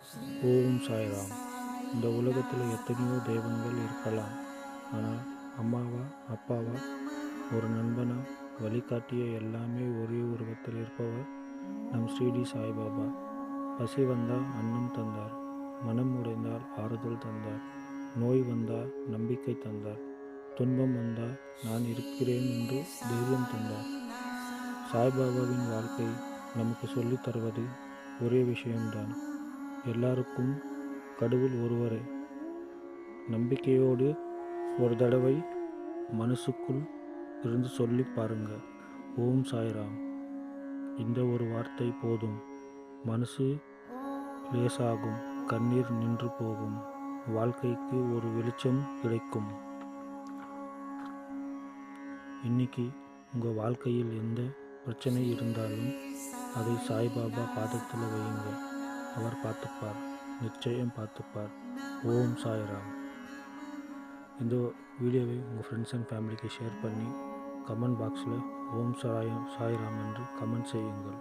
ஓம் சாய்ராம். இந்த உலகத்தில் எத்தனையோ தெய்வங்கள் இருக்கலாம். ஆனால் அம்மாவா, அப்பாவா, ஒரு நண்பனா, வழிகாட்டிய எல்லாமே ஒரே உருவத்தில் இருப்பவர் நம் ஸ்ரீடி சாய்பாபா. பசி வந்தால் அன்னம் தந்தார், மனம் உடைந்தால் ஆறுதல் தந்தார், நோய் வந்தால் நம்பிக்கை தந்தார், துன்பம் வந்தால் நான் இருக்கிறேன் என்று தைரியம் தந்தார். சாய்பாபாவின் வாழ்க்கை நமக்கு சொல்லித் தருவது ஒரே விஷயம்தான். எல்லாருக்கும் கடவுள் ஒருவரே. நம்பிக்கையோடு ஒரு தடவை மனசுக்குள் இருந்து சொல்லி பாருங்க, ஓம் சாய்ராம். இந்த ஒரு வார்த்தை போதும். மனசு லேசாகும், கண்ணீர் நின்று போகும், வாழ்க்கைக்கு ஒரு வெளிச்சம் கிடைக்கும். இன்னைக்கு உங்கள் வாழ்க்கையில் எந்த பிரச்சனை இருந்தாலும் அதை சாய்பாபா பாதத்தில் வையுங்க. அவர் பார்த்துப்பார், நிச்சயம் பார்த்துப்பார். ஓம் சாய்ராம். இந்த வீடியோவை உங்கள் ஃப்ரெண்ட்ஸ் அண்ட் ஃபேமிலிக்கு ஷேர் பண்ணி கமெண்ட் பாக்ஸில் ஓம் சாய்ராம் என்று கமெண்ட் செய்யுங்கள்.